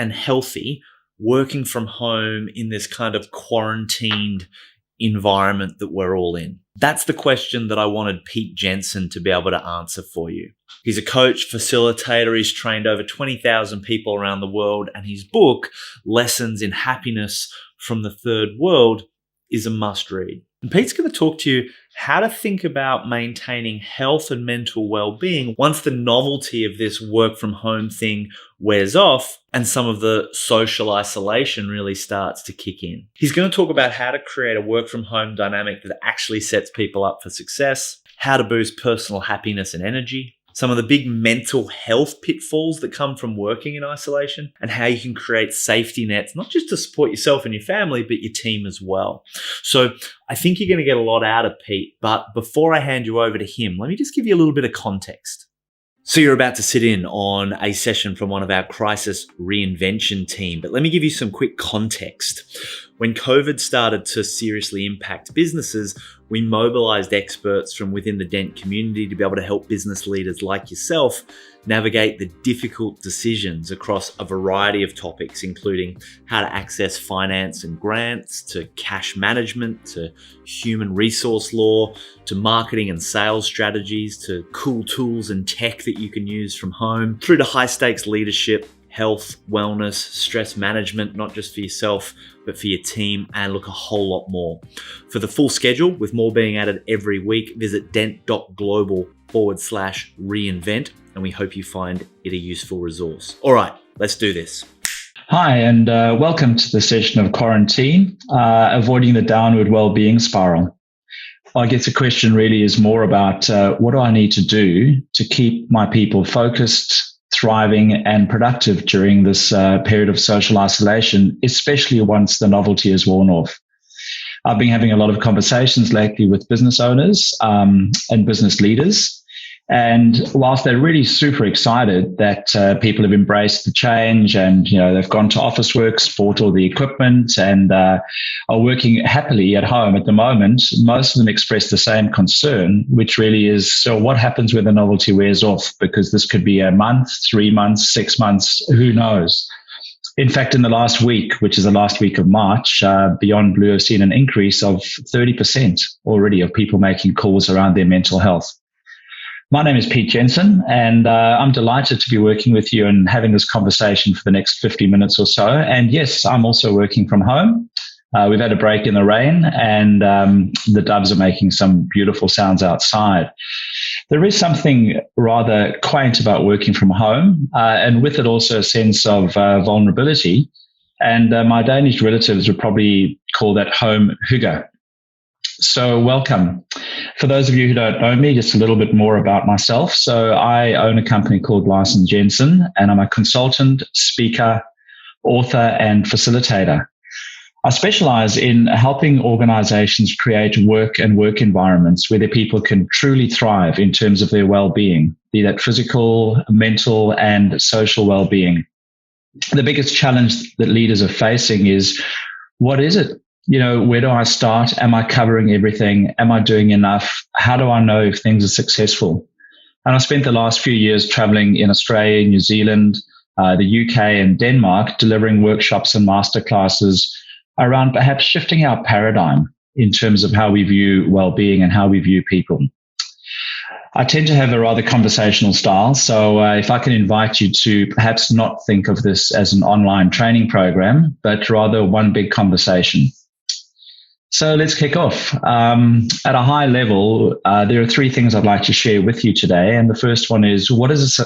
and healthy working from home in this kind of quarantined environment that we're all in? That's the question that I wanted Pete Jensen to be able to answer for you. He's a coach, facilitator. He's trained over 20,000 people around the world, and his book, Lessons in Happiness from the Third World, is a must read. And Pete's going to talk to you how to think about maintaining health and mental well-being once the novelty of this work from home thing wears off and some of the social isolation really starts to kick in. He's going to talk about how to create a work from home dynamic that actually sets people up for success, how to boost personal happiness and energy, some of the big mental health pitfalls that come from working in isolation, and how you can create safety nets, not just to support yourself and your family, but your team as well. So I think you're going to get a lot out of Pete, but before I hand you over to him, let me just give you a little bit of context. So you're about to sit in on a session from one of our crisis reinvention team, but let me give you some quick context. When COVID started to seriously impact businesses, we mobilized experts from within the Dent community to be able to help business leaders like yourself navigate the difficult decisions across a variety of topics, including how to access finance and grants, to cash management, to human resource law, to marketing and sales strategies, to cool tools and tech that you can use from home, through to high stakes leadership, health, wellness, stress management, not just for yourself, but for your team, and look, a whole lot more. For the full schedule, with more being added every week, visit dent.global/reinvent, and we hope you find it a useful resource. All right, let's do this. Hi, and welcome to the session of quarantine, avoiding the downward well-being spiral. I guess the question really is more about what do I need to do to keep my people focused, thriving and productive during this period of social isolation, especially once the novelty is worn off. I've been having a lot of conversations lately with business owners and business leaders. And whilst they're really super excited that people have embraced the change and, they've gone to office works, bought all the equipment and are working happily at home at the moment, most of them express the same concern, which really is, so what happens when the novelty wears off? Because this could be a month, 3 months, 6 months, who knows? In fact, in the last week, which is the last week of March, Beyond Blue have seen an increase of 30% already of people making calls around their mental health. My name is Pete Jensen, and I'm delighted to be working with you and having this conversation for the next 50 minutes or so. And yes, I'm also working from home. We've had a break in the rain, and the doves are making some beautiful sounds outside. There is something rather quaint about working from home, and with it also a sense of vulnerability. And my Danish relatives would probably call that home hygge. So welcome. For those of you who don't know me, just a little bit more about myself. So I own a company called Jensen, and I'm a consultant, speaker, author, and facilitator. I specialize in helping organizations create work and work environments where their people can truly thrive in terms of their well-being, be that physical, mental, and social well-being. The biggest challenge that leaders are facing is, what is it? Where do I start? Am I covering everything? Am I doing enough? How do I know if things are successful? And I spent the last few years traveling in Australia, New Zealand, the UK, and Denmark, delivering workshops and masterclasses around perhaps shifting our paradigm in terms of how we view well-being and how we view people. I tend to have a rather conversational style, so if I can invite you to perhaps not think of this as an online training program, but rather one big conversation. So let's kick off. At a high level, there are 3 things I'd like to share with you today. And the first one is, what does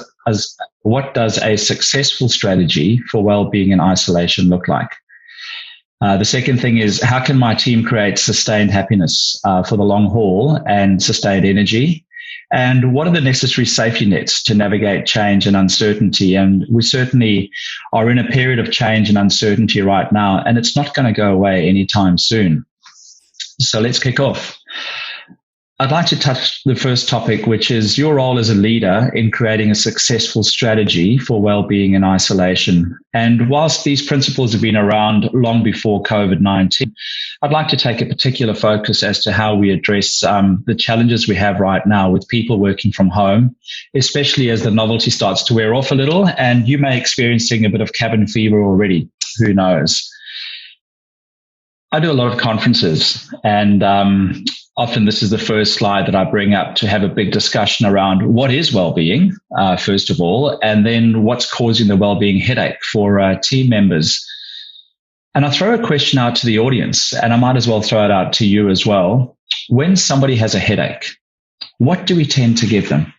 a successful strategy for well-being in isolation look like? The second thing is, how can my team create sustained happiness for the long haul and sustained energy? And what are the necessary safety nets to navigate change and uncertainty? And we certainly are in a period of change and uncertainty right now, and it's not going to go away anytime soon. So let's kick off. I'd like to touch the first topic, which is your role as a leader in creating a successful strategy for well-being in isolation. And whilst these principles have been around long before COVID-19, I'd like to take a particular focus as to how we address the challenges we have right now with people working from home, especially as the novelty starts to wear off a little, and you may be experiencing a bit of cabin fever already. Who knows? I do a lot of conferences, and often this is the first slide that I bring up to have a big discussion around what is well-being, first of all, and then what's causing the well-being headache for team members. And I throw a question out to the audience, and I might as well throw it out to you as well. When somebody has a headache, what do we tend to give them?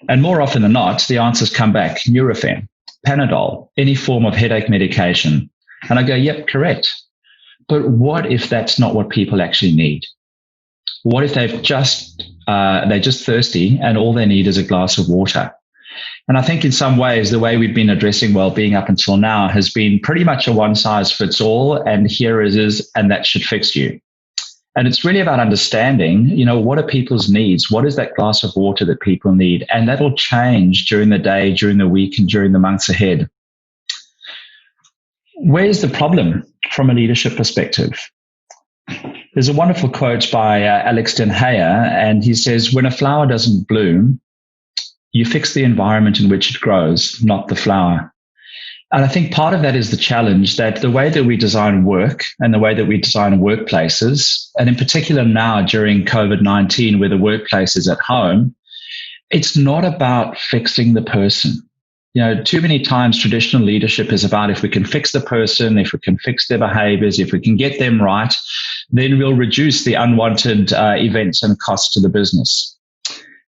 And more often than not, the answers come back: Nurofen, Panadol, any form of headache medication. And I go, yep, correct. But what if that's not what people actually need? What if they're just thirsty and all they need is a glass of water? And I think in some ways, the way we've been addressing well-being up until now has been pretty much a one-size-fits-all, and here it is, and that should fix you. And it's really about understanding, what are people's needs? What is that glass of water that people need? And that will change during the day, during the week, and during the months ahead. Where's the problem from a leadership perspective? There's a wonderful quote by Alex Den Heyer, and he says, when a flower doesn't bloom, you fix the environment in which it grows, not the flower. And I think part of that is the challenge that the way that we design work and the way that we design workplaces, and in particular now during COVID-19 where the workplace is at home, it's not about fixing the person. Too many times traditional leadership is about if we can fix the person, if we can fix their behaviors, if we can get them right, then we'll reduce the unwanted events and costs to the business.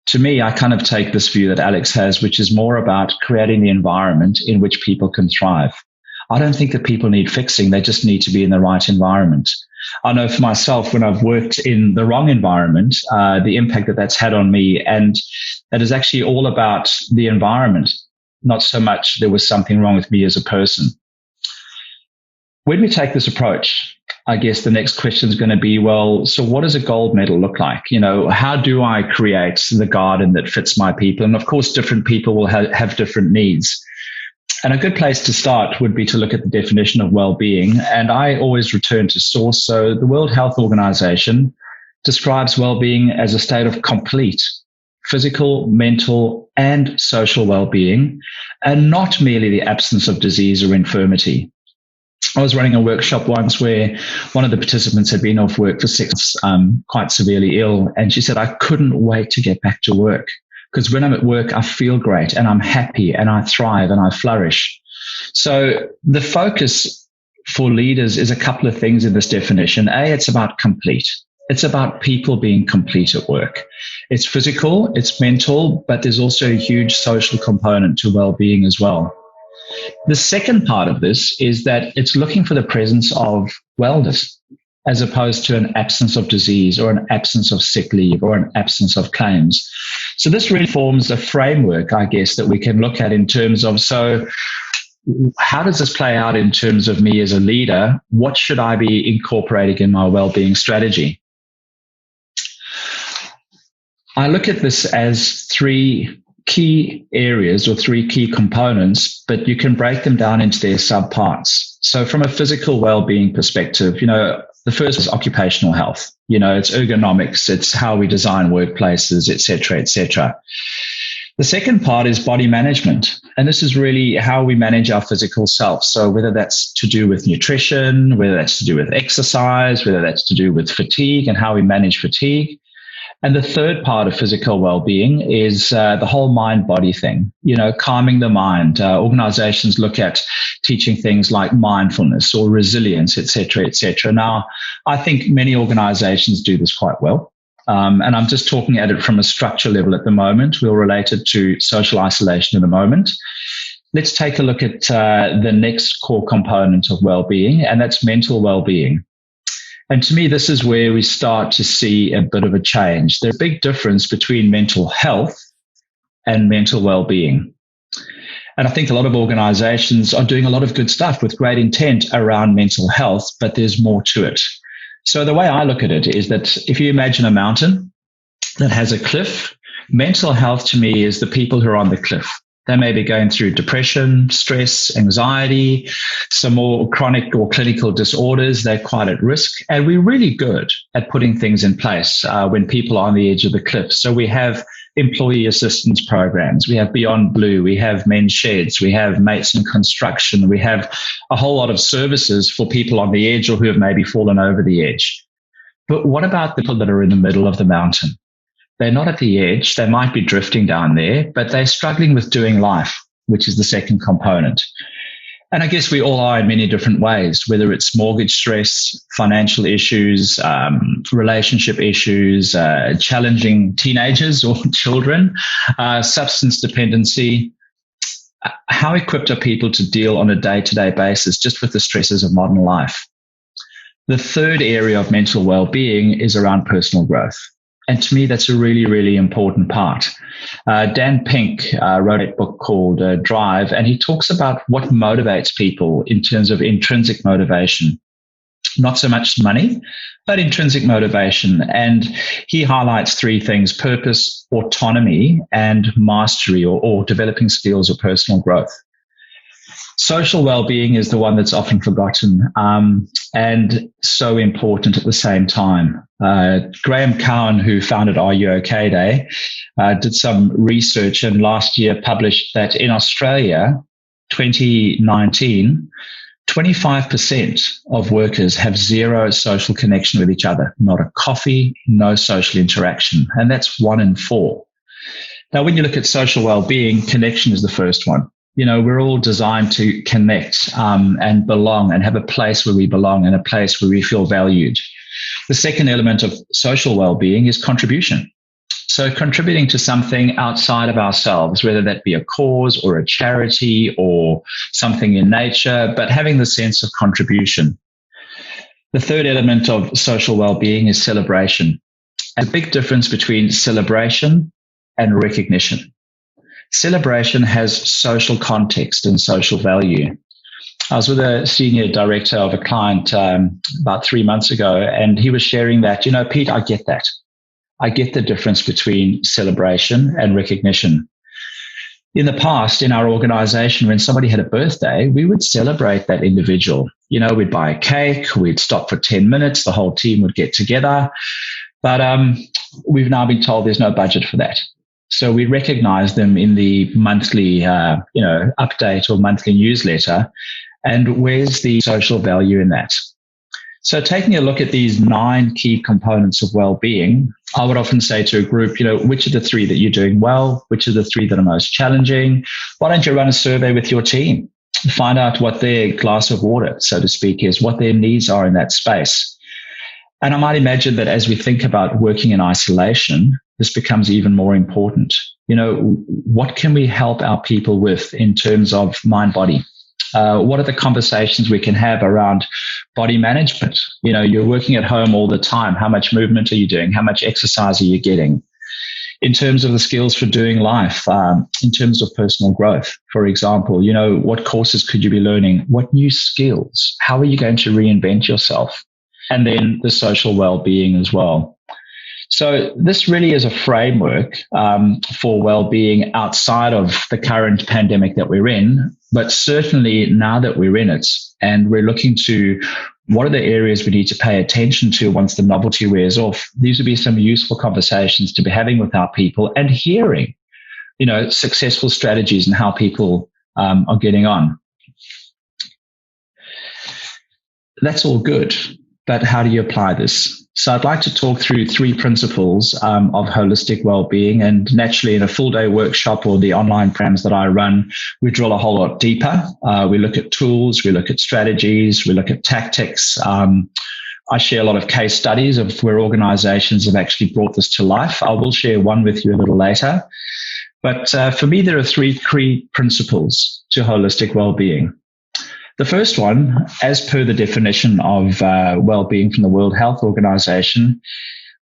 To me, I kind of take this view that Alex has, which is more about creating the environment in which people can thrive. I don't think that people need fixing. They just need to be in the right environment. I know for myself, when I've worked in the wrong environment, the impact that that's had on me, and that is actually all about the environment. Not so much there was something wrong with me as a person. When we take this approach, I guess the next question is going to be, well, so what does a gold medal look like? How do I create the garden that fits my people? And of course, different people will have different needs. And a good place to start would be to look at the definition of well-being. And I always return to source. So the World Health Organization describes well-being as a state of complete physical, mental, and social well-being, and not merely the absence of disease or infirmity. I was running a workshop once where one of the participants had been off work for 6 months, quite severely ill, and she said, I couldn't wait to get back to work because when I'm at work, I feel great and I'm happy and I thrive and I flourish. So the focus for leaders is a couple of things in this definition. A, it's about complete. It's about people being complete at work. It's physical, it's mental, but there's also a huge social component to well-being as well. The second part of this is that it's looking for the presence of wellness as opposed to an absence of disease or an absence of sick leave or an absence of claims. So this really forms a framework, I guess, that we can look at in terms of, so how does this play out in terms of me as a leader? What should I be incorporating in my well-being strategy? I look at this as 3 key areas or 3 key components, but you can break them down into their subparts. So from a physical well-being perspective, the first is occupational health. It's ergonomics, it's how we design workplaces, et cetera, et cetera. The second part is body management. And this is really how we manage our physical self. So whether that's to do with nutrition, whether that's to do with exercise, whether that's to do with fatigue and how we manage fatigue. And the third part of physical well-being is the whole mind-body thing, calming the mind. Organizations look at teaching things like mindfulness or resilience, et cetera, et cetera. Now, I think many organizations do this quite well. And I'm just talking at it from a structure level at the moment. We'll relate it to social isolation in a moment. Let's take a look at the next core component of well-being, and that's mental well-being. And to me, this is where we start to see a bit of a change. There's a big difference between mental health and mental well-being. And I think a lot of organizations are doing a lot of good stuff with great intent around mental health, but there's more to it. So the way I look at it is that if you imagine a mountain that has a cliff. Mental health to me is the people who are on the cliff. They may be going through depression, stress, anxiety, some more chronic or clinical disorders. They're quite at risk. And we're really good at putting things in place when people are on the edge of the cliff. So we have employee assistance programs. We have Beyond Blue. We have Men's Sheds. We have Mates in Construction. We have a whole lot of services for people on the edge or who have maybe fallen over the edge. But what about the people that are in the middle of the mountain? They're not at the edge. They might be drifting down there, but they're struggling with doing life, which is the second component. And I guess we all are in many different ways, whether it's mortgage stress, financial issues, relationship issues, challenging teenagers or children, substance dependency. How equipped are people to deal on a day-to-day basis just with the stresses of modern life? The third area of mental well-being is around personal growth. And to me, that's a really, really important part. Dan Pink wrote a book called Drive, and he talks about what motivates people in terms of intrinsic motivation. Not so much money, but intrinsic motivation. And he highlights three things: purpose, autonomy, and mastery, or developing skills or personal growth. Social well-being is the one that's often forgotten and so important at the same time. Graham Cowan, who founded Are You OK Day, did some research and last year published that in Australia, 2019, 25% of workers have zero social connection with each other, not a coffee, no social interaction. And that's 1 in 4. Now, when you look at social well-being, connection is the first one. You know, we're all designed to connect and belong and have a place where we belong and a place where we feel valued. The second element of social well-being is contribution. So contributing to something outside of ourselves, whether that be a cause or a charity or something in nature, but having the sense of contribution. The third element of social well-being is celebration. A big difference between celebration and recognition. Celebration has social context and social value. I was with a senior director of a client about 3 months ago, and he was sharing that, you know, Pete, I get that. I get the difference between celebration and recognition. In the past, in our organization, when somebody had a birthday, we would celebrate that individual. You know, we'd buy a cake, we'd stop for 10 minutes, the whole team would get together. But we've now been told there's no budget for that. So we recognize them in the monthly, update or monthly newsletter. And where's the social value in that? So taking a look at these 9 key components of well-being, I would often say to a group, you know, which are the 3 that you're doing well? Which are the 3 that are most challenging? Why don't you run a survey with your team? Find out what their glass of water, so to speak, is, what their needs are in that space. And I might imagine that as we think about working in isolation, this becomes even more important. You know, what can we help our people with in terms of mind-body? What are the conversations we can have around body management? You know, you're working at home all the time. How much movement are you doing? How much exercise are you getting? In terms of the skills for doing life, in terms of personal growth, for example, you know, what courses could you be learning? What new skills? How are you going to reinvent yourself? And then the social well-being as well. So this really is a framework for well-being outside of the current pandemic that we're in, but certainly now that we're in it and we're looking to what are the areas we need to pay attention to once the novelty wears off. These would be some useful conversations to be having with our people and hearing, you know, successful strategies and how people are getting on. That's all good. But how do you apply this? So I'd like to talk through 3 principles of holistic well-being. And naturally, in a full-day workshop or the online programs that I run, we drill a whole lot deeper. We look at tools, we look at strategies, we look at tactics. I share a lot of case studies of where organizations have actually brought this to life. I will share one with you a little later. But for me, there are 3 key principles to holistic well-being. The first one, as per the definition of well-being from the World Health Organization,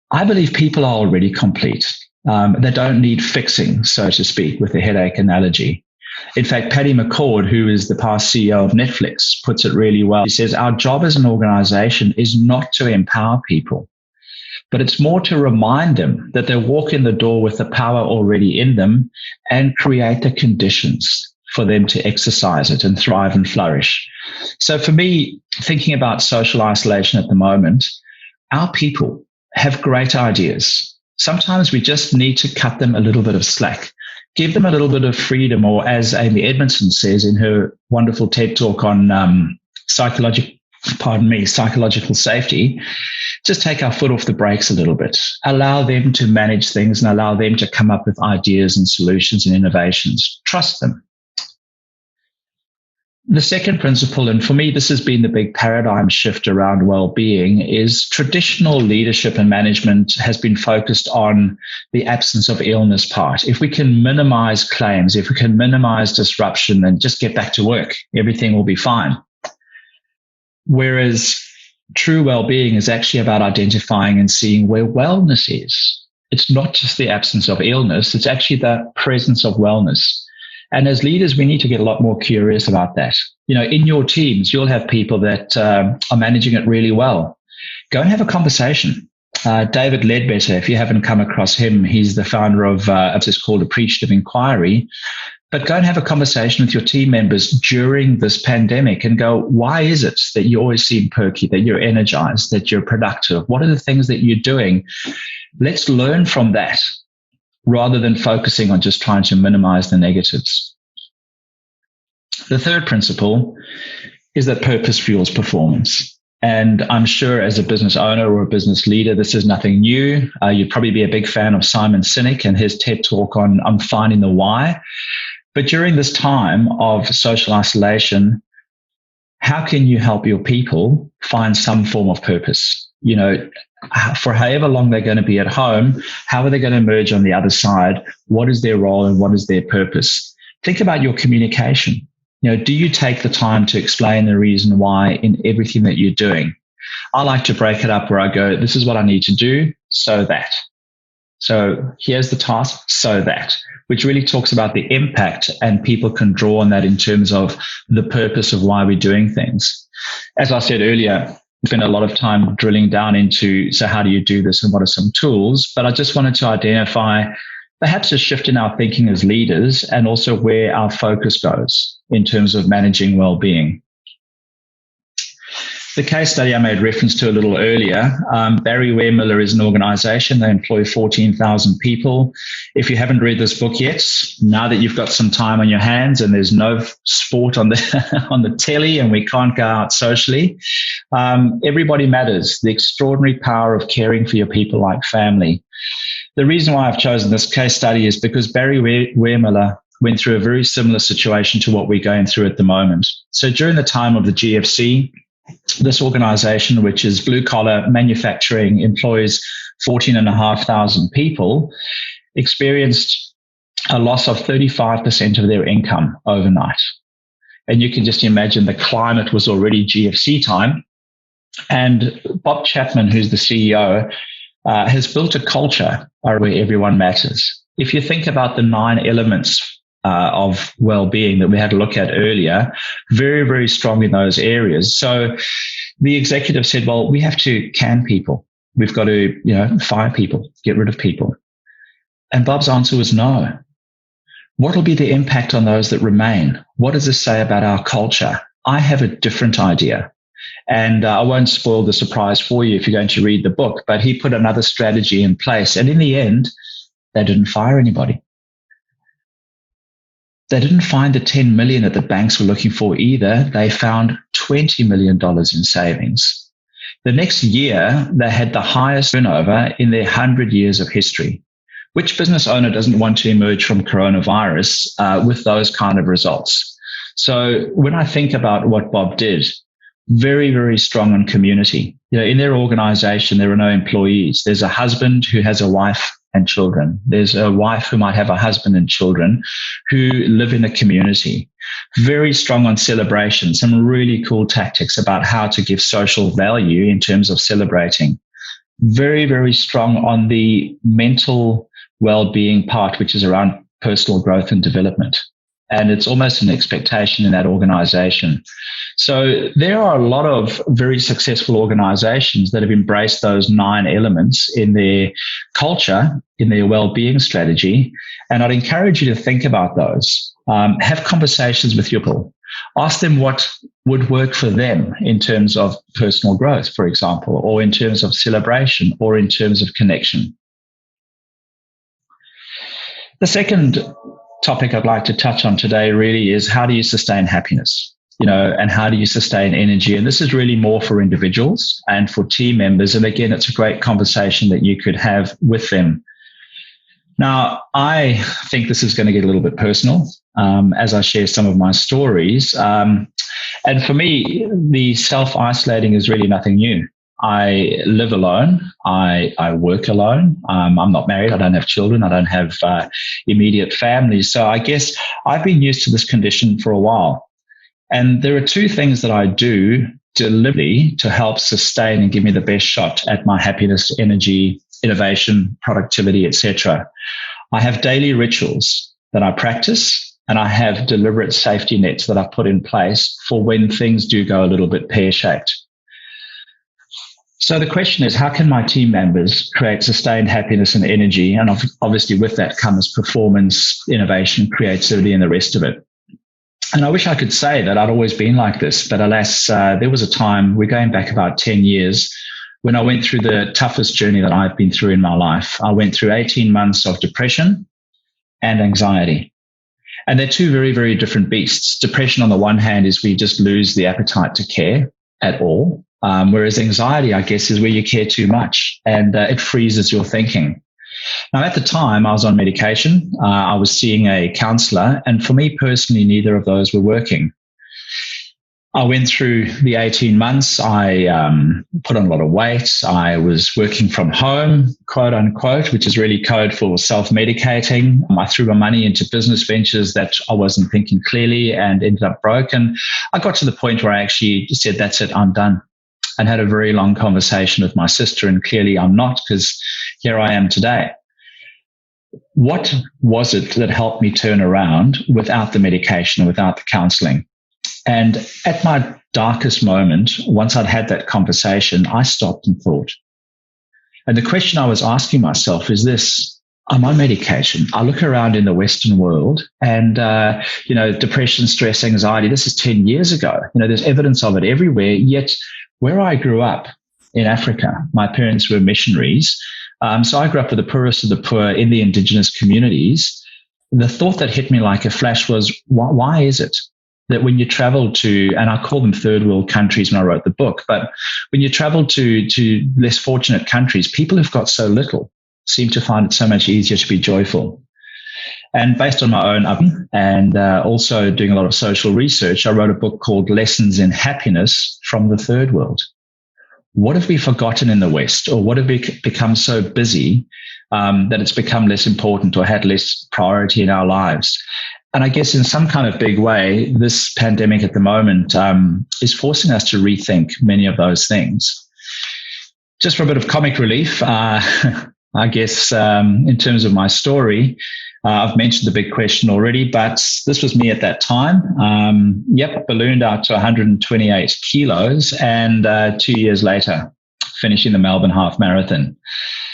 I believe people are already complete. They don't need fixing, so to speak, with the headache analogy. In fact, Patty McCord, who is the past CEO of Netflix, puts it really well. He says, our job as an organization is not to empower people, but it's more to remind them that they walk in the door with the power already in them and create the conditions for them to exercise it and thrive and flourish. So for me, thinking about social isolation at the moment, our people have great ideas. Sometimes we just need to cut them a little bit of slack, give them a little bit of freedom, or as Amy Edmondson says in her wonderful TED talk on psychological safety, just take our foot off the brakes a little bit, allow them to manage things and allow them to come up with ideas and solutions and innovations. Trust them. The second principle, and for me, this has been the big paradigm shift around well-being, is traditional leadership and management has been focused on the absence of illness part. If we can minimize claims, if we can minimize disruption and just get back to work, everything will be fine. Whereas true well-being is actually about identifying and seeing where wellness is. It's not just the absence of illness, it's actually the presence of wellness. And as leaders, we need to get a lot more curious about that. In your teams, you'll have people that are managing it really well. Go and have a conversation. David Ledbetter, if you haven't come across him, he's the founder of this called Appreciative Inquiry. But go and have a conversation with your team members during this pandemic and go, why is it that you always seem perky, that you're energized, that you're productive? What are the things that you're doing? Let's learn from that, rather than focusing on just trying to minimize the negatives. The third principle is that purpose fuels performance. And I'm sure as a business owner or a business leader, this is nothing new. You'd probably be a big fan of Simon Sinek and his TED talk on finding the why. But during this time of social isolation, how can you help your people find some form of purpose? For however long they're going to be at home, how are they going to emerge on the other side? What is their role and what is their purpose? Think about your communication. Do you take the time to explain the reason why in everything that you're doing? I like to break it up where I go, this is what I need to do, so that. So here's the task, so that, which really talks about the impact, and people can draw on that in terms of the purpose of why we're doing things. As I said earlier, spent a lot of time drilling down into, so how do you do this and what are some tools? But I just wanted to identify perhaps a shift in our thinking as leaders and also where our focus goes in terms of managing well-being. The case study I made reference to a little earlier, Barry Wehmiller is an organization. They employ 14,000 people. If you haven't read this book yet, now that you've got some time on your hands and there's no sport on the on the telly and we can't go out socially, Everybody Matters, the extraordinary power of caring for your people like family. The reason why I've chosen this case study is because Barry Wehmiller went through a very similar situation to what we're going through at the moment. So during the time of the GFC, this organization, which is blue collar manufacturing, employs 14,500 people, experienced a loss of 35% of their income overnight. And you can just imagine the climate was already GFC time. And Bob Chapman, who's the CEO, has built a culture where everyone matters. If you think about the 9 elements of well-being that we had a look at earlier, very, very strong in those areas. So the executive said, well, we have to can people. We've got to, fire people, get rid of people. And Bob's answer was no. What will be the impact on those that remain? What does this say about our culture? I have a different idea. And I won't spoil the surprise for you if you're going to read the book, but he put another strategy in place. And in the end, they didn't fire anybody. They didn't find the 10 million that the banks were looking for either. They found $20 million in savings. The next year, they had the highest turnover in their 100 years of history. Which business owner doesn't want to emerge from coronavirus with those kind of results? So when I think about what Bob did, very, very strong on community. In their organization, there are no employees. There's a husband who has a wife and children. There's a wife who might have a husband and children who live in a community. Very strong on celebration, some really cool tactics about how to give social value in terms of celebrating. Very, very strong on the mental well-being part, which is around personal growth and development. and it's almost an expectation in that organization. So there are a lot of very successful organizations that have embraced those 9 elements in their culture, in their well-being strategy. And I'd encourage you to think about those. Have conversations with your people. Ask them what would work for them in terms of personal growth, for example, or in terms of celebration, or in terms of connection. The second topic I'd like to touch on today really is, how do you sustain happiness? And how do you sustain energy? And this is really more for individuals and for team members. And again, it's a great conversation that you could have with them. Now, I think this is going to get a little bit personal as I share some of my stories. And for me, the self-isolating is really nothing new. I live alone. I work alone. I'm not married. I don't have children. I don't have immediate family. So I guess I've been used to this condition for a while. And there are 2 things that I do deliberately to help sustain and give me the best shot at my happiness, energy, innovation, productivity, etc. I have daily rituals that I practice, and I have deliberate safety nets that I put in place for when things do go a little bit pear-shaped. So the question is, how can my team members create sustained happiness and energy? And obviously with that comes performance, innovation, creativity, and the rest of it. And I wish I could say that I'd always been like this, but alas, there was a time, we're going back about 10 years, when I went through the toughest journey that I've been through in my life. I went through 18 months of depression and anxiety. And they're 2 very, very different beasts. Depression, on the one hand, is where you just lose the appetite to care at all. Whereas anxiety, I guess, is where you care too much, and it freezes your thinking. Now, at the time, I was on medication. I was seeing a counselor, and for me personally, neither of those were working. I went through the 18 months. I put on a lot of weight. I was working from home, quote unquote, which is really code for self-medicating. I threw my money into business ventures that I wasn't thinking clearly and ended up broke. And I got to the point where I actually said, that's it, I'm done. And had a very long conversation with my sister, and clearly I'm not, because here I am today. What was it that helped me turn around without the medication, without the counseling? And at my darkest moment, once I'd had that conversation, I stopped and thought. And the question I was asking myself is this: I'm on medication. I look around in the Western world and, depression, stress, anxiety, this is 10 years ago. There's evidence of it everywhere. Yet where I grew up in Africa, my parents were missionaries. So I grew up with the poorest of the poor in the indigenous communities. The thought that hit me like a flash was, why is it that when you travel to, and I call them third world countries when I wrote the book, but when you travel to less fortunate countries, people who've got so little seem to find it so much easier to be joyful. And based on my own and also doing a lot of social research, I wrote a book called Lessons in Happiness from the Third World. What have we forgotten in the West, or what have we become so busy that it's become less important or had less priority in our lives? And I guess in some kind of big way, this pandemic at the moment is forcing us to rethink many of those things. Just for a bit of comic relief, I guess in terms of my story, I've mentioned the big question already, but this was me at that time. Ballooned out to 128 kilos, and 2 years later, finishing the Melbourne Half Marathon.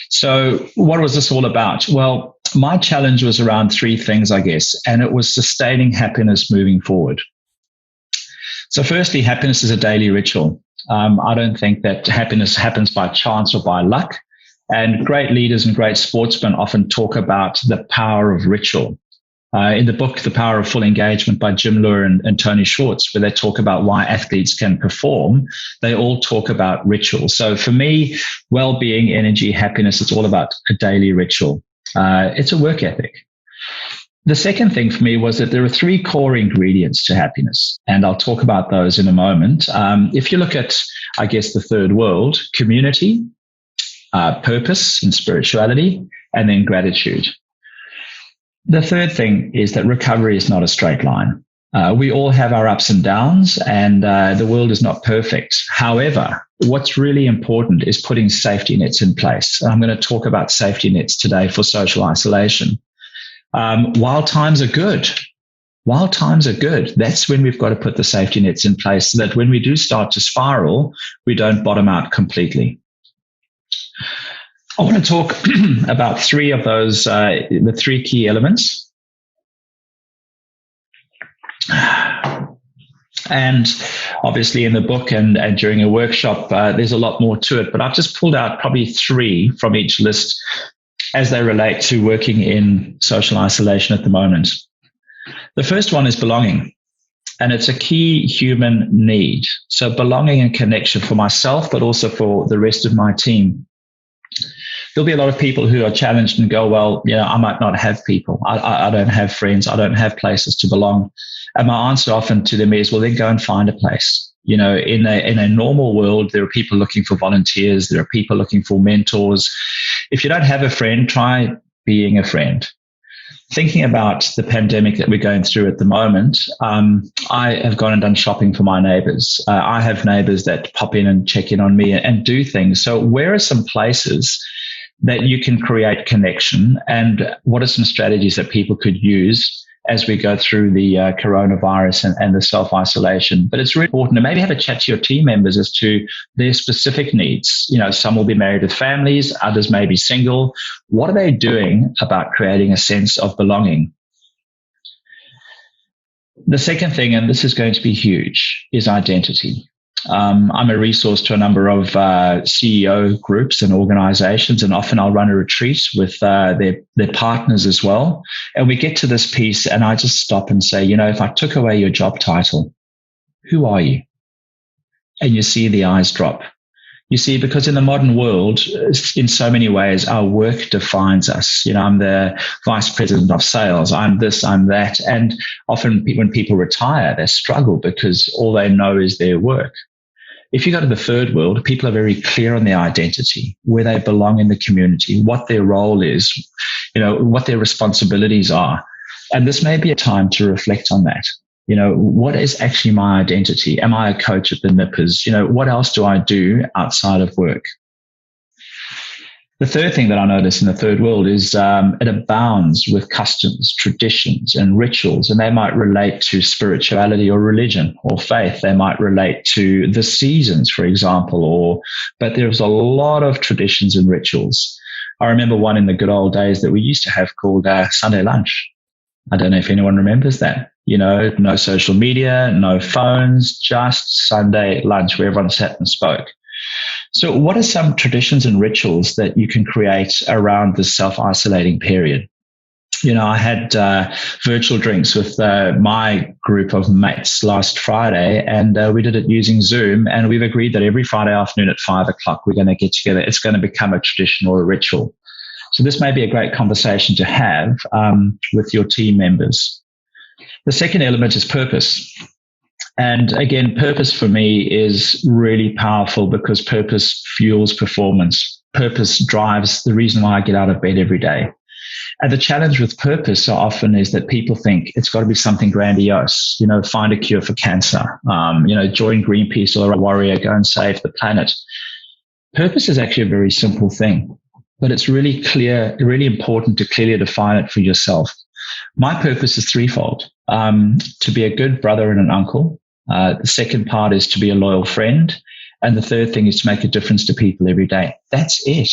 So what was this all about? Well, my challenge was around 3 things, I guess, and it was sustaining happiness moving forward. So firstly, happiness is a daily ritual. I don't think that happiness happens by chance or by luck. And great leaders and great sportsmen often talk about the power of ritual. In the book, The Power of Full Engagement by Jim Loehr and Tony Schwartz, where they talk about why athletes can perform, they all talk about ritual. So for me, well-being, energy, happiness, it's all about a daily ritual. It's a work ethic. The second thing for me was that there are 3 core ingredients to happiness, and I'll talk about those in a moment. If you look at, I guess, the third world, community, purpose and spirituality, and then gratitude. The third thing is that recovery is not a straight line. We all have our ups and downs, and the world is not perfect. However, what's really important is putting safety nets in place. And I'm going to talk about safety nets today for social isolation. While times are good, while times are good, that's when we've got to put the safety nets in place so that when we do start to spiral, we don't bottom out completely. I want to talk about three of those, the three key elements. And obviously in the book and during a workshop, there's a lot more to it, but I've just pulled out probably three from each list as they relate to working in social isolation at the moment. The first one is belonging, and it's a key human need. So belonging and connection for myself, but also for the rest of my team. There'll be a lot of people who are challenged and go, well, I might not have people. I don't have friends. I don't have places to belong. And my answer often to them is, well, then go and find a place. In a normal world, there are people looking for volunteers. There are people looking for mentors. If you don't have a friend, try being a friend. Thinking about the pandemic that we're going through at the moment, I have gone and done shopping for my neighbors. I have neighbors that pop in and check in on me and do things. So where are some places that you can create connection, and what are some strategies that people could use as we go through the coronavirus and the self-isolation? But it's really important to maybe have a chat to your team members as to their specific needs. Some will be married with families, others may be single. What are they doing about creating a sense of belonging? The second thing, and this is going to be huge, is identity. I'm a resource to a number of CEO groups and organizations, and often I'll run a retreat with their partners as well. And we get to this piece, and I just stop and say, if I took away your job title, who are you? And you see the eyes drop. You see, because in the modern world, in so many ways, our work defines us. I'm the vice president of sales. I'm this, I'm that. And often when people retire, they struggle because all they know is their work. If you go to the third world, people are very clear on their identity, where they belong in the community, what their role is, what their responsibilities are. And this may be a time to reflect on that. What is actually my identity? Am I a coach at the Nippers? What else do I do outside of work? The third thing that I notice in the third world is it abounds with customs, traditions, and rituals, and they might relate to spirituality or religion or faith. They might relate to the seasons, for example, but there's a lot of traditions and rituals. I remember one in the good old days that we used to have called Sunday lunch. I don't know if anyone remembers that. No social media, no phones, just Sunday lunch where everyone sat and spoke. So what are some traditions and rituals that you can create around this self-isolating period? I had virtual drinks with my group of mates last Friday, and we did it using Zoom, and we've agreed that every Friday afternoon at 5:00, we're going to get together. It's going to become a tradition or a ritual. So this may be a great conversation to have with your team members. The second element is purpose. And again, purpose for me is really powerful because purpose fuels performance. Purpose drives the reason why I get out of bed every day. And the challenge with purpose so often is that people think it's got to be something grandiose, find a cure for cancer, join Greenpeace or a warrior, go and save the planet. Purpose is actually a very simple thing, but it's really clear, really important to clearly define it for yourself. My purpose is threefold: to be a good brother and an uncle. The second part is to be a loyal friend. And the third thing is to make a difference to people every day. That's it.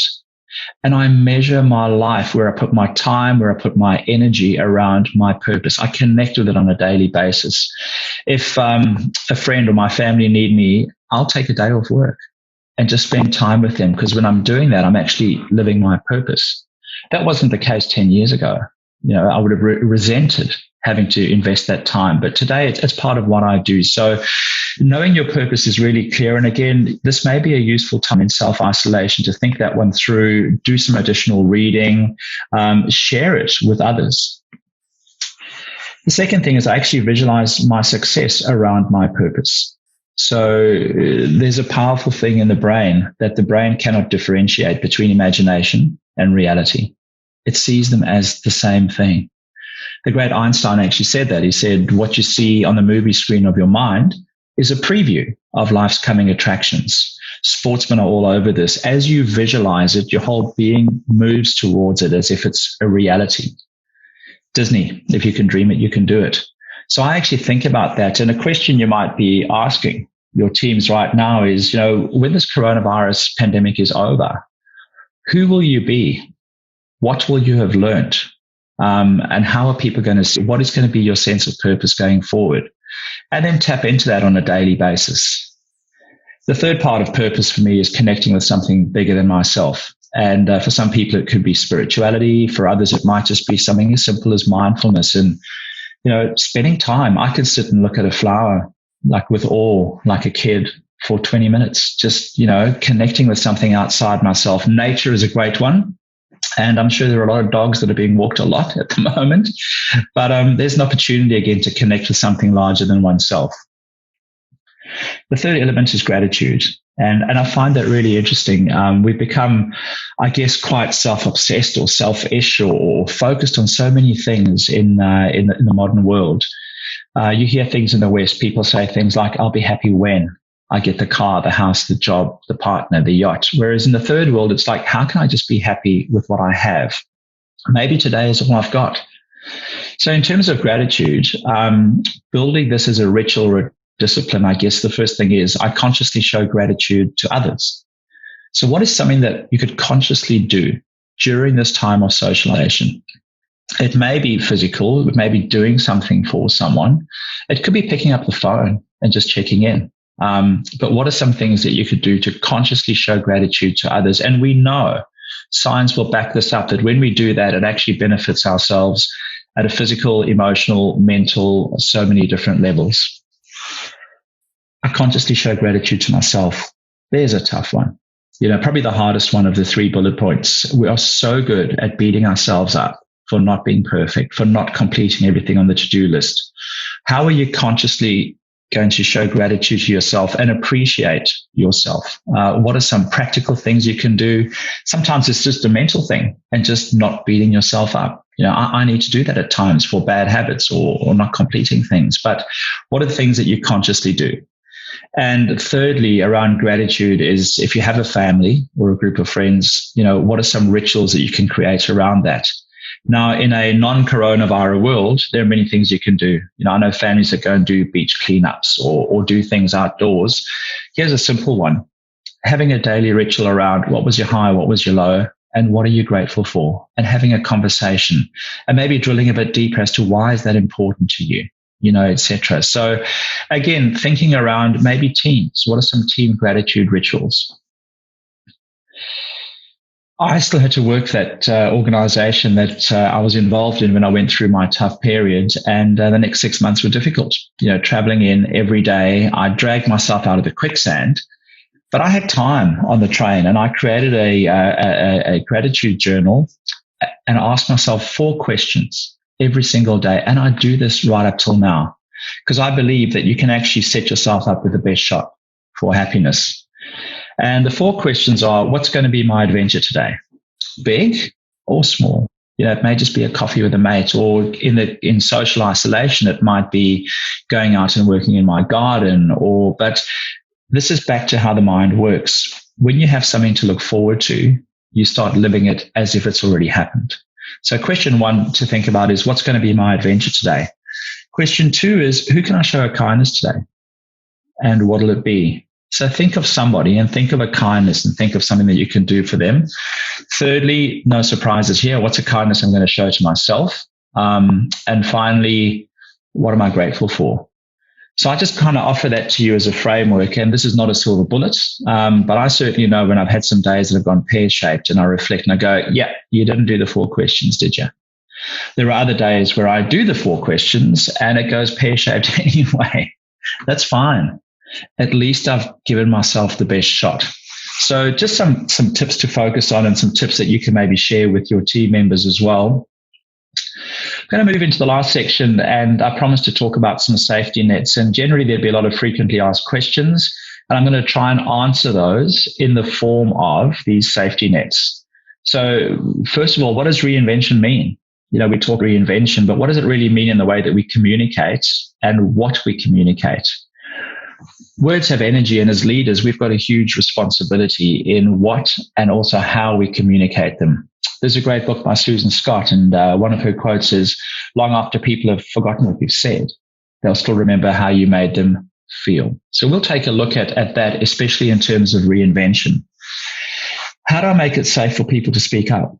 And I measure my life where I put my time, where I put my energy around my purpose. I connect with it on a daily basis. If a friend or my family need me, I'll take a day off work and just spend time with them, because when I'm doing that, I'm actually living my purpose. That wasn't the case 10 years ago. I would have resented having to invest that time. But today it's part of what I do. So knowing your purpose is really clear. And again, this may be a useful time in self-isolation to think that one through, do some additional reading, share it with others. The second thing is I actually visualize my success around my purpose. So there's a powerful thing in the brain that the brain cannot differentiate between imagination and reality. It sees them as the same thing. The great Einstein actually said that. He said, what you see on the movie screen of your mind is a preview of life's coming attractions. Sportsmen are all over this. As you visualize it, your whole being moves towards it as if it's a reality. Disney, if you can dream it, you can do it. So I actually think about that. And a question you might be asking your teams right now is, when this coronavirus pandemic is over, who will you be? What will you have learned? And how are people going to see? What is going to be your sense of purpose going forward? And then tap into that on a daily basis. The third part of purpose for me is connecting with something bigger than myself. And for some people, it could be spirituality. For others, it might just be something as simple as mindfulness and, spending time. I can sit and look at a flower like with awe, like a kid for 20 minutes, just, connecting with something outside myself. Nature is a great one. And I'm sure there are a lot of dogs that are being walked a lot at the moment. But there's an opportunity, again, to connect with something larger than oneself. The third element is gratitude. And I find that really interesting. We've become, I guess, quite self-obsessed or selfish or focused on so many things in the modern world. You hear things in the West, people say things like, I'll be happy when I get the car, the house, the job, the partner, the yacht. Whereas in the third world, it's like, how can I just be happy with what I have? Maybe today is all I've got. So in terms of gratitude, building this as a ritual or discipline, I guess the first thing is I consciously show gratitude to others. So what is something that you could consciously do during this time of socialization? It may be physical, it may be doing something for someone. It could be picking up the phone and just checking in. But what are some things that you could do to consciously show gratitude to others? And we know science will back this up, that when we do that, it actually benefits ourselves at a physical, emotional, mental, so many different levels. I consciously show gratitude to myself. There's a tough one. Probably the hardest one of the 3 bullet points. We are so good at beating ourselves up for not being perfect, for not completing everything on the to-do list. How are you consciously going to show gratitude to yourself and appreciate yourself? What are some practical things you can do? Sometimes it's just a mental thing and just not beating yourself up. I need to do that at times for bad habits or not completing things. But what are the things that you consciously do? And thirdly, around gratitude is if you have a family or a group of friends, what are some rituals that you can create around that? Now, in a non-coronavirus world, there are many things you can do. I know families that go and do beach cleanups or do things outdoors. Here's a simple one. Having a daily ritual around what was your high, what was your low, and what are you grateful for? And having a conversation and maybe drilling a bit deeper as to why is that important to you, etc. So again, thinking around maybe teams. What are some team gratitude rituals? I still had to work that organization that I was involved in when I went through my tough period. And the next 6 months were difficult. Traveling in every day, I dragged myself out of the quicksand. But I had time on the train and I created a gratitude journal and asked myself 4 questions every single day. And I do this right up till now because I believe that you can actually set yourself up with the best shot for happiness. And the 4 questions are, what's going to be my adventure today? Big or small? It may just be a coffee with a mate, or in social isolation, it might be going out and working in my garden, but this is back to how the mind works. When you have something to look forward to, you start living it as if it's already happened. So question 1 to think about is, what's going to be my adventure today? Question 2 is, who can I show a kindness today? And what will it be? So think of somebody and think of a kindness and think of something that you can do for them. Thirdly, no surprises here. What's a kindness I'm going to show to myself? And finally, what am I grateful for? So I just kind of offer that to you as a framework. And this is not a silver bullet, but I certainly know when I've had some days that have gone pear-shaped and I reflect and I go, yeah, you didn't do the 4 questions, did you? There are other days where I do the 4 questions and it goes pear-shaped anyway. That's fine. At least I've given myself the best shot. So just some tips to focus on and some tips that you can maybe share with your team members as well. I'm going to move into the last section, and I promised to talk about some safety nets. And generally, there'd be a lot of frequently asked questions, and I'm going to try and answer those in the form of these safety nets. So first of all, what does reinvention mean? We talk reinvention, but what does it really mean in the way that we communicate and what we communicate? Words have energy, and as leaders, we've got a huge responsibility in what and also how we communicate them. There's a great book by Susan Scott, and one of her quotes is, long after people have forgotten what we've said, they'll still remember how you made them feel. So we'll take a look at that, especially in terms of reinvention. How do I make it safe for people to speak up?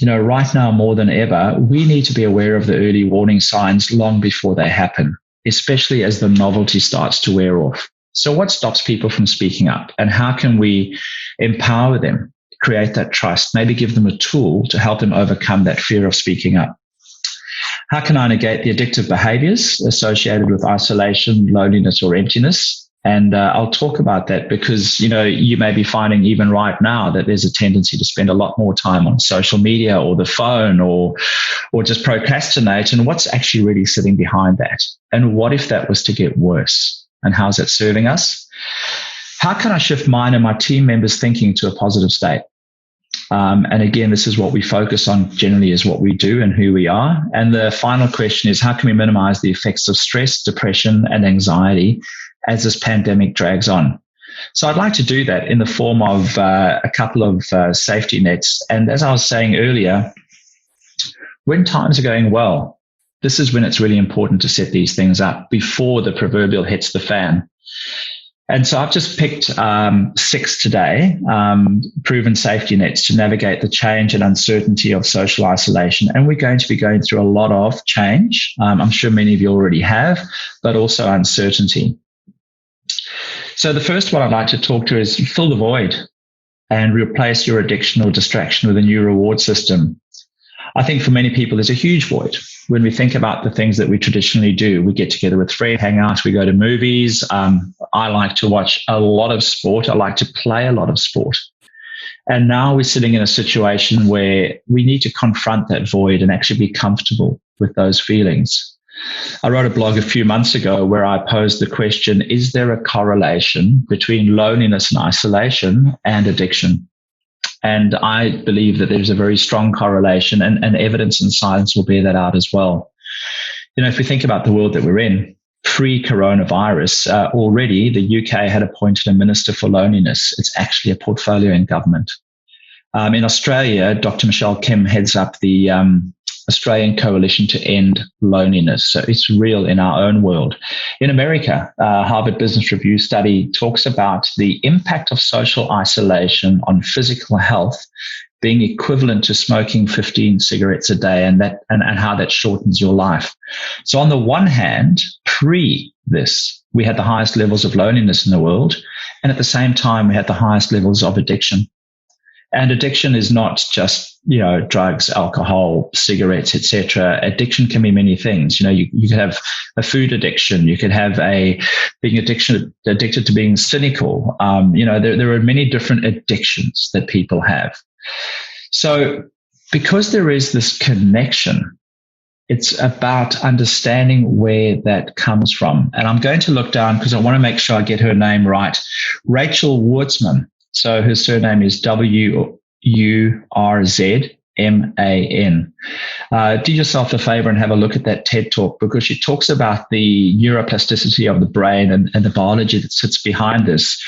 Right now more than ever, we need to be aware of the early warning signs long before they happen, especially as the novelty starts to wear off. So what stops people from speaking up, and how can we empower them, create that trust, maybe give them a tool to help them overcome that fear of speaking up? How can I negate the addictive behaviors associated with isolation, loneliness, or emptiness? And I'll talk about that because, you may be finding even right now that there's a tendency to spend a lot more time on social media or the phone or just procrastinate. And what's actually really sitting behind that? And what if that was to get worse? And how's that serving us? How can I shift mine and my team members' thinking to a positive state? And again, this is what we focus on generally, is what we do and who we are. And the final question is, how can we minimize the effects of stress, depression, and anxiety as this pandemic drags on? So I'd like to do that in the form of a couple of safety nets. And as I was saying earlier, when times are going well, this is when it's really important to set these things up before the proverbial hits the fan. And so I've just picked 6 today, proven safety nets to navigate the change and uncertainty of social isolation. And we're going to be going through a lot of change. I'm sure many of you already have, but also uncertainty. So the first one I'd like to talk to is fill the void and replace your addiction or distraction with a new reward system. I think for many people, there's a huge void. When we think about the things that we traditionally do, we get together with friends, hang out, we go to movies. I like to watch a lot of sport. I like to play a lot of sport. And now we're sitting in a situation where we need to confront that void and actually be comfortable with those feelings. I wrote a blog a few months ago where I posed the question, is there a correlation between loneliness and isolation and addiction? And I believe that there's a very strong correlation, and evidence and science will bear that out as well. If we think about the world that we're in, pre-coronavirus, already the UK had appointed a minister for loneliness. It's actually a portfolio in government. In Australia, Dr. Michelle Kim heads up the Australian Coalition to End Loneliness. So it's real in our own world. In America, Harvard Business Review study talks about the impact of social isolation on physical health being equivalent to smoking 15 cigarettes a day, and how that shortens your life. So on the one hand, pre this, we had the highest levels of loneliness in the world, and at the same time, we had the highest levels of addiction. And addiction is not just, drugs, alcohol, cigarettes, etc. Addiction can be many things. You could have a food addiction. You could have being addicted to being cynical. There are many different addictions that people have. So because there is this connection, it's about understanding where that comes from. And I'm going to look down because I want to make sure I get her name right. Rachel Wurzman. So her surname is Wurzman. Do yourself a favor and have a look at that TED Talk, because she talks about the neuroplasticity of the brain and the biology that sits behind this.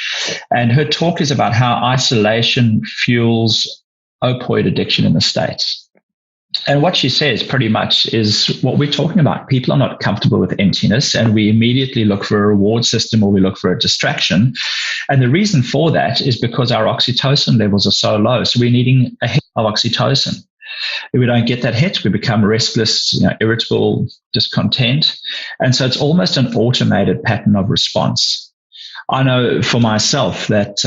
And her talk is about how isolation fuels opioid addiction in the States. And what she says pretty much is what we're talking about. People are not comfortable with emptiness, and we immediately look for a reward system, or we look for a distraction. And the reason for that is because our oxytocin levels are so low. So we're needing a hit of oxytocin. If we don't get that hit, we become restless, irritable, discontent. And so it's almost an automated pattern of response. I know for myself that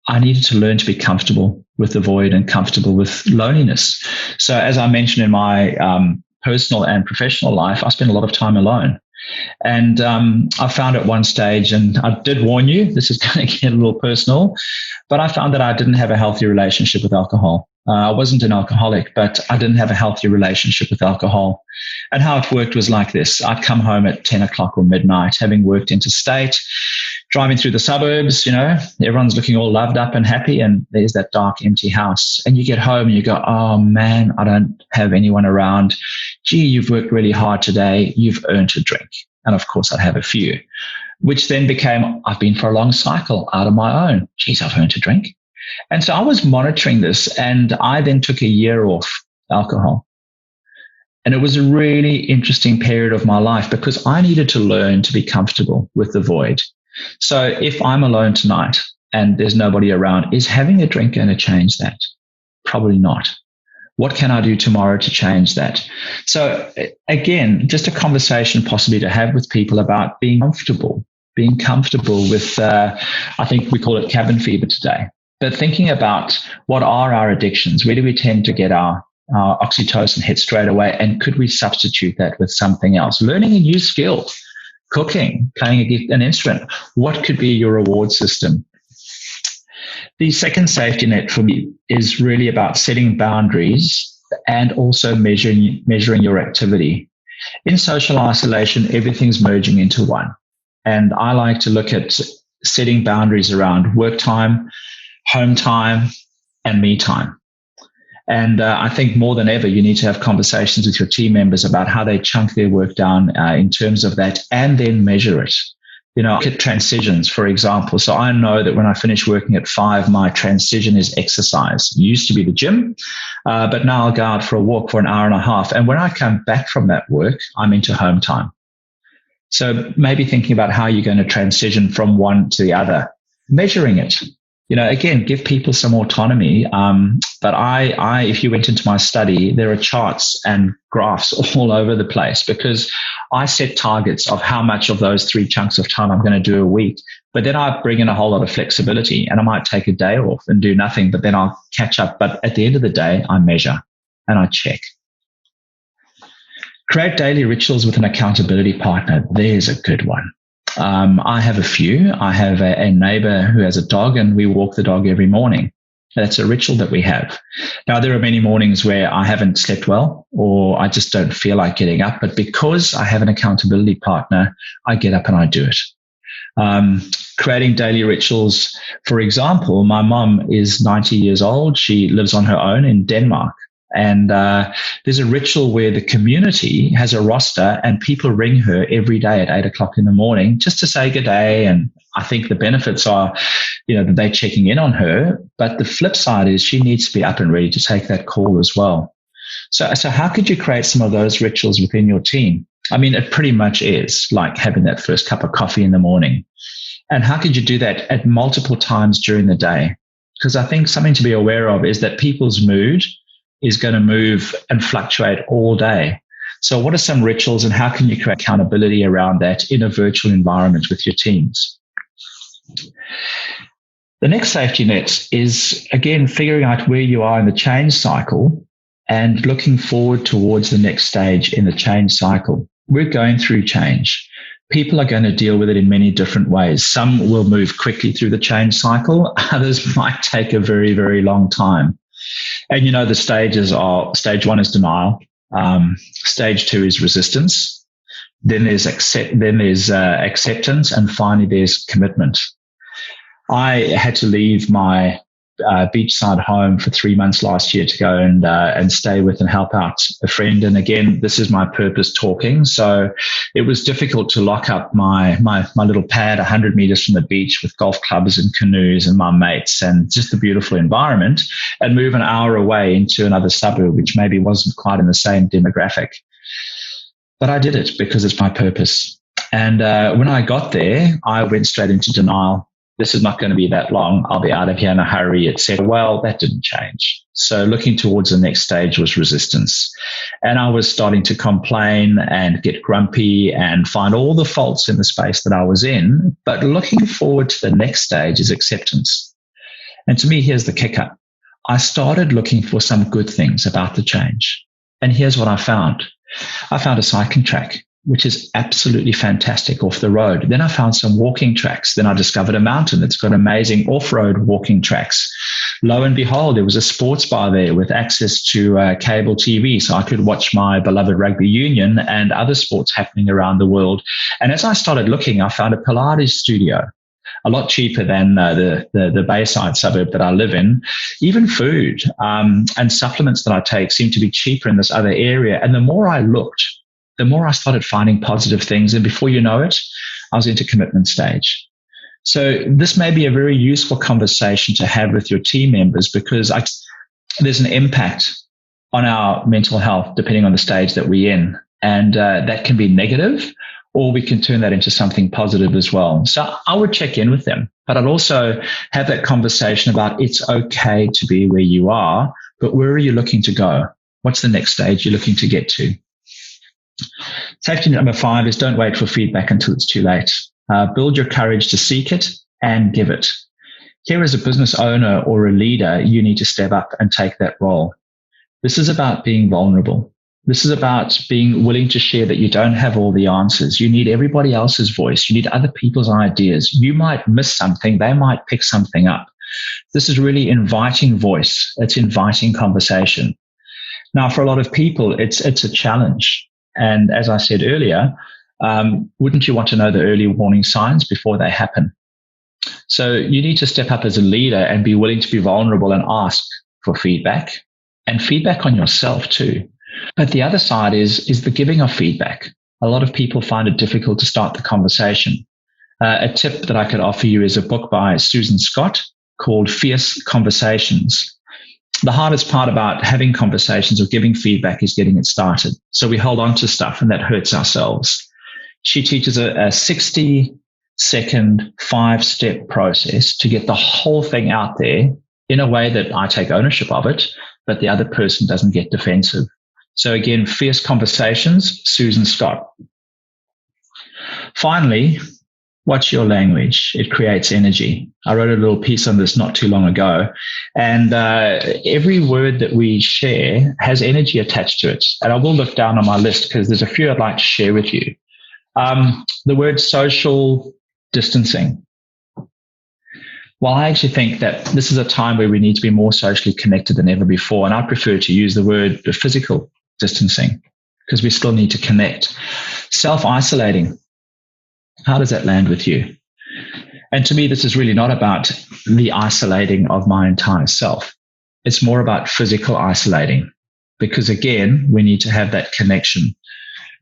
I needed to learn to be comfortable with the void and comfortable with loneliness. So as I mentioned in my personal and professional life, I spent a lot of time alone. And I found at one stage, and I did warn you, this is going to get a little personal, but I found that I didn't have a healthy relationship with alcohol. I wasn't an alcoholic, but I didn't have a healthy relationship with alcohol. And how it worked was like this. I'd come home at 10 o'clock or midnight, having worked interstate, driving through the suburbs, everyone's looking all loved up and happy, and there's that dark, empty house. And you get home and you go, oh man, I don't have anyone around. Gee, you've worked really hard today. You've earned a drink. And of course, I'd have a few, which then became, I've been for a long cycle out of my own. Geez, I've earned a drink. And so I was monitoring this, and I then took a year off alcohol. And it was a really interesting period of my life because I needed to learn to be comfortable with the void. So if I'm alone tonight and there's nobody around, is having a drink going to change that? Probably not. What can I do tomorrow to change that? So again, just a conversation possibly to have with people about being comfortable with, I think we call it cabin fever today, but thinking about what are our addictions? Where do we tend to get our oxytocin hit straight away? And could we substitute that with something else? Learning a new skill, cooking, playing an instrument. What could be your reward system? The second safety net for me is really about setting boundaries and also measuring your activity. In social isolation, everything's merging into one. And I like to look at setting boundaries around work time, home time, and me time. And I think more than ever, you need to have conversations with your team members about how they chunk their work down in terms of that, and then measure it. Look at transitions, for example. So I know that when I finish working at 5, my transition is exercise. It used to be the gym, but now I'll go out for a walk for an hour and a half. And when I come back from that work, I'm into home time. So maybe thinking about how you're going to transition from one to the other, measuring it. Again, give people some autonomy. But if you went into my study, there are charts and graphs all over the place because I set targets of how much of those 3 chunks of time I'm going to do a week. But then I bring in a whole lot of flexibility, and I might take a day off and do nothing, but then I'll catch up. But at the end of the day, I measure and I check. Create daily rituals with an accountability partner. There's a good one. I have a few. I have a neighbor who has a dog, and we walk the dog every morning. That's a ritual that we have. Now, there are many mornings where I haven't slept well or I just don't feel like getting up. But because I have an accountability partner, I get up and I do it. Creating daily rituals. For example, my mom is 90 years old. She lives on her own in Denmark. And there's a ritual where the community has a roster and people ring her every day at 8 o'clock in the morning just to say good day. And I think the benefits are, that they're checking in on her. But the flip side is she needs to be up and ready to take that call as well. So how could you create some of those rituals within your team? I mean, it pretty much is like having that first cup of coffee in the morning. And how could you do that at multiple times during the day? Because I think something to be aware of is that people's mood is going to move and fluctuate all day. So what are some rituals and how can you create accountability around that in a virtual environment with your teams? The next safety net is, again, figuring out where you are in the change cycle and looking forward towards the next stage in the change cycle. We're going through change. People are going to deal with it in many different ways. Some will move quickly through the change cycle. Others might take a very, very long time. And the stages are: stage 1 is denial, stage 2 is resistance, then there's acceptance, and finally there's commitment. I had to leave my beachside home for 3 months last year to go and stay with and help out a friend. And again, this is my purpose talking. So it was difficult to lock up my little pad 100 meters from the beach with golf clubs and canoes and my mates and just the beautiful environment and move an hour away into another suburb, which maybe wasn't quite in the same demographic. But I did it because it's my purpose. And when I got there, I went straight into denial. This is not going to be that long. I'll be out of here in a hurry, etc. Well, that didn't change. So looking towards the next stage was resistance. And I was starting to complain and get grumpy and find all the faults in the space that I was in. But looking forward to the next stage is acceptance. And to me, here's the kicker. I started looking for some good things about the change. And here's what I found. I found a cycling track, which is absolutely fantastic off the road. Then I found some walking tracks. Then I discovered a mountain that's got amazing off-road walking tracks. Lo and behold, there was a sports bar there with access to cable TV, so I could watch my beloved rugby union and other sports happening around the world. And as I started looking, I found a Pilates studio, a lot cheaper than the Bayside suburb that I live in. Even food and supplements that I take seem to be cheaper in this other area. And the more I looked, the more I started finding positive things. And before you know it, I was into commitment stage. So this may be a very useful conversation to have with your team members because there's an impact on our mental health, depending on the stage that we're in. And that can be negative, or we can turn that into something positive as well. So I would check in with them, but I'd also have that conversation about it's okay to be where you are, but where are you looking to go? What's the next stage you're looking to get to? Safety number 5 is don't wait for feedback until it's too late. Build your courage to seek it and give it. Here, as a business owner or a leader, you need to step up and take that role. This is about being vulnerable. This is about being willing to share that you don't have all the answers. You need everybody else's voice. You need other people's ideas. You might miss something. They might pick something up. This is really inviting voice. It's inviting conversation. Now, for a lot of people, it's a challenge. And as I said earlier, wouldn't you want to know the early warning signs before they happen? So you need to step up as a leader and be willing to be vulnerable and ask for feedback, and feedback on yourself too. But the other side is the giving of feedback. A lot of people find it difficult to start the conversation. A tip that I could offer you is a book by Susan Scott called Fierce Conversations. The hardest part about having conversations or giving feedback is getting it started. So we hold on to stuff and that hurts ourselves. She teaches a 60-second, 5-step process to get the whole thing out there in a way that I take ownership of it, but the other person doesn't get defensive. So again, Fierce Conversations, Susan Scott. Finally, what's your language? It creates energy. I wrote a little piece on this not too long ago. And every word that we share has energy attached to it. And I will look down on my list because there's a few I'd like to share with you. The word social distancing. Well, I actually think that this is a time where we need to be more socially connected than ever before. And I prefer to use the word physical distancing because we still need to connect. Self-isolating. How does that land with you? And to me, this is really not about the isolating of my entire self. It's more about physical isolating because, again, we need to have that connection.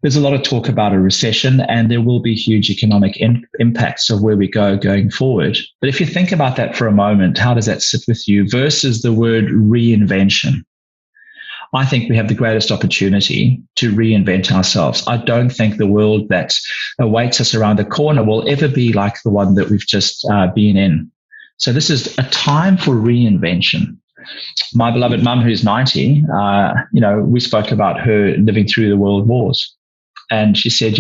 There's a lot of talk about a recession and there will be huge economic impacts of where we go going forward. But if you think about that for a moment, how does that sit with you versus the word reinvention? I think we have the greatest opportunity to reinvent ourselves. I don't think the world that awaits us around the corner will ever be like the one that we've just been in. So this is a time for reinvention. My beloved mum, who's 90, we spoke about her living through the world wars. And she said,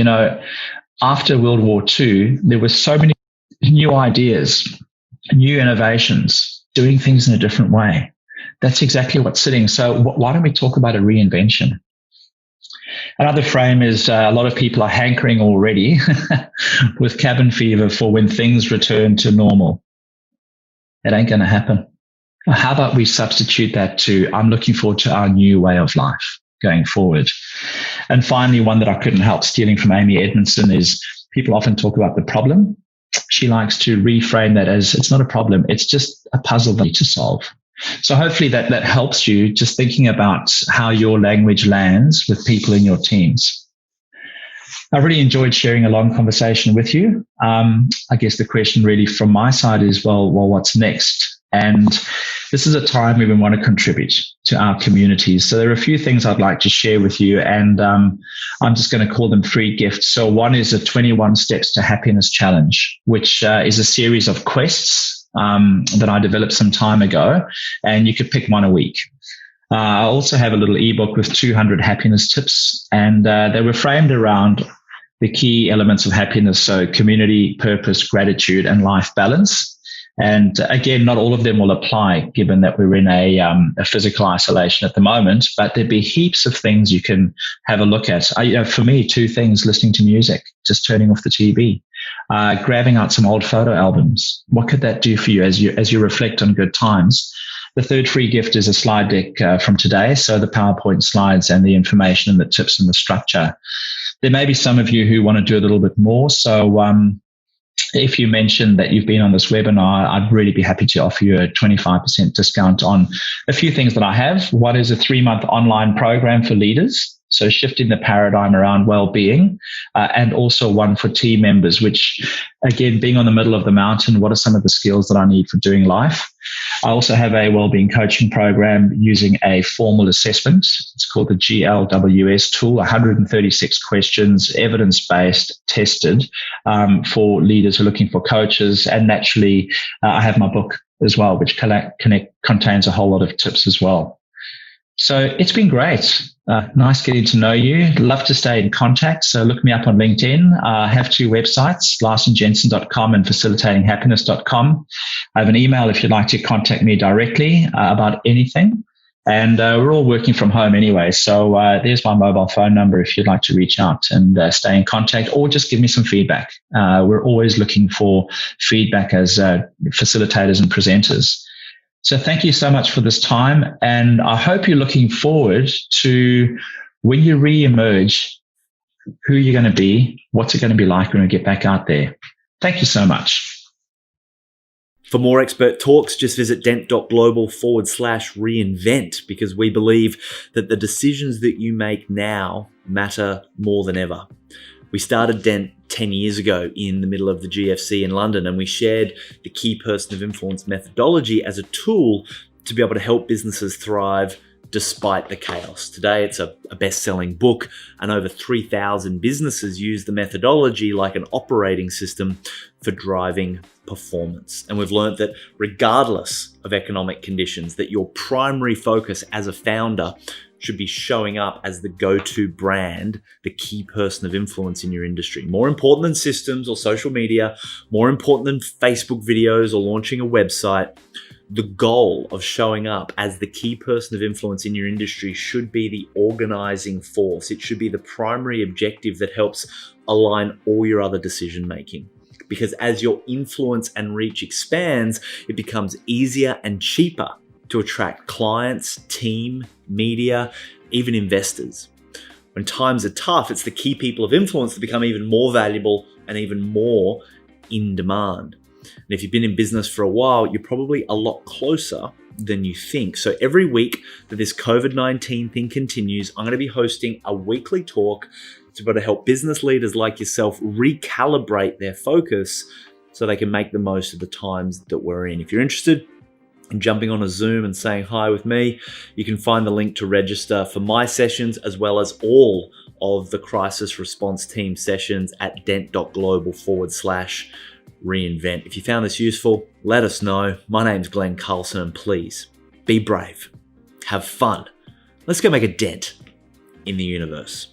after World War II, there were so many new ideas, new innovations, doing things in a different way. That's exactly what's sitting. So why don't we talk about a reinvention? Another frame is a lot of people are hankering already with cabin fever for when things return to normal. It ain't going to happen. How about we substitute that to I'm looking forward to our new way of life going forward? And finally, one that I couldn't help stealing from Amy Edmondson is people often talk about the problem. She likes to reframe that as it's not a problem. It's just a puzzle that you need to solve. So hopefully that helps you just thinking about how your language lands with people in your teams. I really enjoyed sharing a long conversation with you. I guess the question really from my side is, well, what's next? And this is a time where we want to contribute to our communities. So there are a few things I'd like to share with you, and I'm just going to call them free gifts. So one is a 21 Steps to Happiness Challenge, which is a series of quests that I developed some time ago, and you could pick one a week. I also have a little ebook with 200 happiness tips, and they were framed around the key elements of happiness. So community, purpose, gratitude, and life balance. And again, not all of them will apply given that we're in a physical isolation at the moment, but there'd be heaps of things you can have a look at. For me, 2 things: listening to music, just turning off the TV, grabbing out some old photo albums. What could that do for you as you reflect on good times? The third free gift is a slide deck from today. So the PowerPoint slides and the information and the tips and the structure. There may be some of you who want to do a little bit more. So if you mention that you've been on this webinar, I'd really be happy to offer you a 25% discount on a few things that I have. One is a 3-month online program for leaders. So shifting the paradigm around well-being, and also one for team members, which again, being on the middle of the mountain, what are some of the skills that I need for doing life? I also have a well-being coaching program using a formal assessment. It's called the GLWS tool, 136 questions, evidence-based, tested, for leaders who are looking for coaches. And naturally, I have my book as well, which contains a whole lot of tips as well. So it's been great. Nice getting to know you. Love to stay in contact. So look me up on LinkedIn. I have two websites, larsonjensen.com and facilitatinghappiness.com. I have an email if you'd like to contact me directly about anything. And we're all working from home anyway. So there's my mobile phone number if you'd like to reach out and stay in contact, or just give me some feedback. We're always looking for feedback as facilitators and presenters. So thank you so much for this time. And I hope you're looking forward to when you re-emerge, who you're going to be, what's it going to be like when we get back out there. Thank you so much. For more expert talks, just visit dent.global/reinvent, because we believe that the decisions that you make now matter more than ever. We started Dent 10 years ago in the middle of the GFC in London, and we shared the key person of influence methodology as a tool to be able to help businesses thrive despite the chaos. Today, it's a best-selling book, and over 3,000 businesses use the methodology like an operating system for driving performance. And we've learned that regardless of economic conditions, that your primary focus as a founder should be showing up as the go-to brand, the key person of influence in your industry. More important than systems or social media, more important than Facebook videos or launching a website, the goal of showing up as the key person of influence in your industry should be the organizing force. It should be the primary objective that helps align all your other decision making. Because as your influence and reach expands, it becomes easier and cheaper to attract clients, team, media, even investors. When times are tough, it's the key people of influence that become even more valuable and even more in demand. And if you've been in business for a while, you're probably a lot closer than you think. So every week that this COVID-19 thing continues, I'm going to be hosting a weekly talk to be able to help business leaders like yourself recalibrate their focus so they can make the most of the times that we're in. If you're interested in jumping on a Zoom and saying hi with me, you can find the link to register for my sessions as well as all of the crisis response team sessions at dent.global/reinvent. If you found this useful, let us know. My name's Glenn Carlson, and please be brave, have fun. Let's go make a dent in the universe.